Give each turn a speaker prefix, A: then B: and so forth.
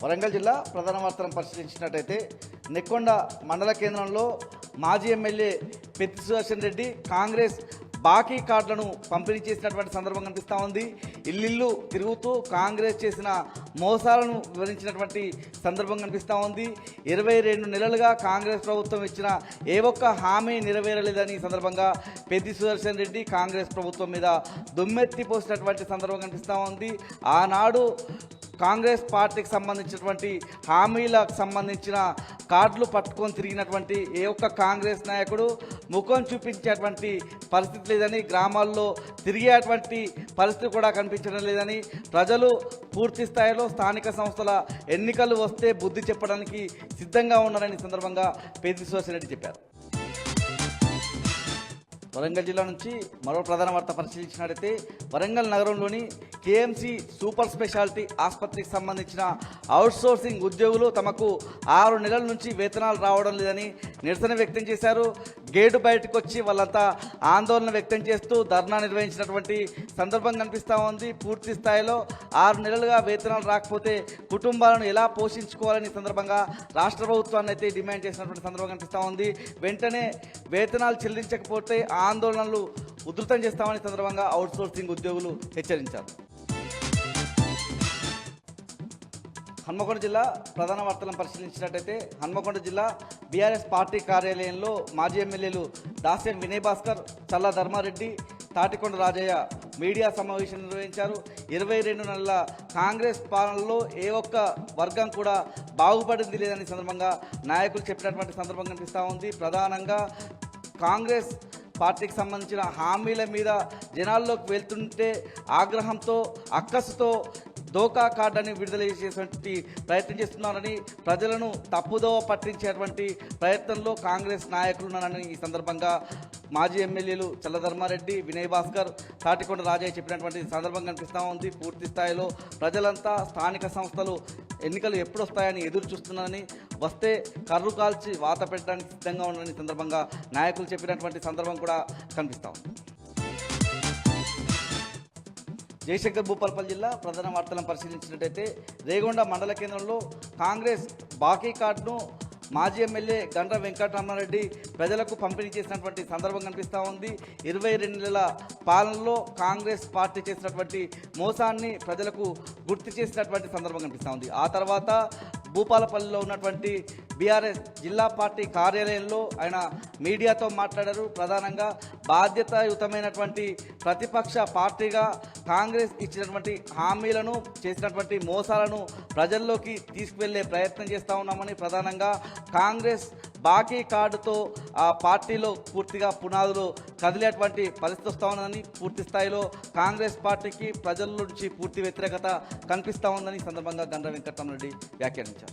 A: వరంగల్ జిల్లా ప్రధాన వార్తలను పరిశీలించినట్టయితే నెక్కొండ మండల కేంద్రంలో మాజీ ఎమ్మెల్యే పెద్ది సుదర్శన్ రెడ్డి కాంగ్రెస్ బాకీ కార్డులను పంపిణీ చేసినటువంటి సందర్భం కనిపిస్తూ ఉంది. ఇల్లు తిరుగుతూ కాంగ్రెస్ చేసిన మోసాలను వివరించినటువంటి సందర్భం కనిపిస్తూ ఉంది. 22 నెలలుగా కాంగ్రెస్ ప్రభుత్వం ఇచ్చిన ఏ ఒక్క హామీ నెరవేరలేదని సందర్భంగా పెద్ది సుదర్శన్ రెడ్డి కాంగ్రెస్ ప్రభుత్వం మీద దుమ్మెత్తి పోసినటువంటి సందర్భం కనిపిస్తూ ఉంది. ఆనాడు కాంగ్రెస్ పార్టీకి సంబంధించినటువంటి హామీలకు సంబంధించిన కార్డులు పట్టుకొని తిరిగినటువంటి ఏ ఒక్క కాంగ్రెస్ నాయకుడు ముఖం చూపించేటువంటి పరిస్థితి లేదని, గ్రామాల్లో తిరిగేటువంటి పరిస్థితి కూడా కనిపించడం లేదని, ప్రజలు పూర్తి స్థాయిలో స్థానిక సంస్థల ఎన్నికలు వస్తే బుద్ధి చెప్పడానికి సిద్ధంగా ఉన్నారని సందర్భంగా పెద్ది సుదర్శన్ రెడ్డి చెప్పారు. వరంగల్ జిల్లా నుంచి మరో ప్రధాన వార్త పరిశీలించినట్లయితే వరంగల్ నగరంలోని కేఎంసి సూపర్ స్పెషాలిటీ ఆసుపత్రికి సంబంధించిన అవుట్సోర్సింగ్ ఉద్యోగులు తమకు 6 నెలల నుంచి వేతనాలు రావడం లేదని నిరసన వ్యక్తం చేశారు. గేటు బయటకు వచ్చి వాళ్ళంతా ఆందోళన వ్యక్తం చేస్తూ ధర్నా నిర్వహించినటువంటి సందర్భం కనిపిస్తూ ఉంది. పూర్తి స్థాయిలో 6 నెలలుగా వేతనాలు రాకపోతే కుటుంబాలను ఎలా పోషించుకోవాలని సందర్భంగా రాష్ట్ర ప్రభుత్వాన్ని అయితే డిమాండ్ చేసినటువంటి సందర్భం కనిపిస్తూ ఉంది. వెంటనే వేతనాలు చెల్లించకపోతే ఆందోళనలు ఉధృతం చేస్తామని సందర్భంగా అవుట్సోర్సింగ్ ఉద్యోగులు హెచ్చరించారు. హన్మకొండ జిల్లా ప్రధాన వార్తలను పరిశీలించినట్టయితే హన్మకొండ జిల్లా బీఆర్ఎస్ పార్టీ కార్యాలయంలో మాజీ ఎమ్మెల్యేలు దాస్యం వినయ్ భాస్కర్, చల్లా ధర్మారెడ్డి, తాటికొండ రాజయ్య మీడియా సమావేశం నిర్వహించారు. 22 నెలల కాంగ్రెస్ పాలనలో ఏ ఒక్క వర్గం కూడా బాగుపడింది లేదని సందర్భంగా నాయకులు చెప్పినటువంటి సందర్భం కనిపిస్తూ ఉంది. ప్రధానంగా కాంగ్రెస్ పార్టీకి సంబంధించిన హామీల మీద జనాల్లోకి వెళ్తుంటే ఆగ్రహంతో అక్కసుతో దోకా కార్డుని విడుదల చేసేటువంటి ప్రయత్నం చేస్తున్నారని, ప్రజలను తప్పుదోవ పట్టించేటువంటి ప్రయత్నంలో కాంగ్రెస్ నాయకులు ఉన్నారని ఈ సందర్భంగా మాజీ ఎమ్మెల్యేలు చల్లధర్మారెడ్డి, వినయ్ భాస్కర్, తాటికొండ రాజయ్య చెప్పినటువంటి సందర్భం కనిపిస్తూ ఉంది. పూర్తి స్థాయిలో ప్రజలంతా స్థానిక సంస్థలు ఎన్నికలు ఎప్పుడు వస్తాయని ఎదురు చూస్తున్నారని, వస్తే కర్రు కాల్చి వాత పెట్టడానికి సిద్ధంగా ఉన్నారని సందర్భంగా నాయకులు చెప్పినటువంటి సందర్భం కూడా కనిపిస్తూ ఉంది. జయశంకర్ భూపాలపల్లి జిల్లా ప్రధాన వార్తలను పరిశీలించినట్టయితే రేగొండ మండల కేంద్రంలో కాంగ్రెస్ బాకీ కార్డును మాజీ ఎమ్మెల్యే గండ్ర వెంకటరమణారెడ్డి ప్రజలకు పంపిణీ చేసినటువంటి సందర్భం కనిపిస్తూ ఉంది. 22 నెలల పాలనలో కాంగ్రెస్ పార్టీ చేసినటువంటి మోసాన్ని ప్రజలకు గుర్తు చేసినటువంటి సందర్భం కనిపిస్తూ ఉంది. ఆ తర్వాత భూపాలపల్లిలో ఉన్నటువంటి బీఆర్ఎస్ జిల్లా పార్టీ కార్యాలయంలో ఆయన మీడియాతో మాట్లాడారు. ప్రధానంగా బాధ్యతాయుతమైనటువంటి ప్రతిపక్ష పార్టీగా కాంగ్రెస్ ఇచ్చినటువంటి హామీలను, చేసినటువంటి మోసాలను ప్రజల్లోకి తీసుకువెళ్లే ప్రయత్నం చేస్తూ ఉన్నామని, ప్రధానంగా కాంగ్రెస్ బాకీ కార్డుతో ఆ పార్టీలో పూర్తిగా పునాదులు కదిలేటువంటి పరిస్థితి వస్తూ ఉందని, పూర్తి స్థాయిలో కాంగ్రెస్ పార్టీకి ప్రజల నుంచి పూర్తి వ్యతిరేకత కనిపిస్తూ ఉందని సందర్భంగా గండ్ర వెంకటరమణారెడ్డి వ్యాఖ్యానించారు.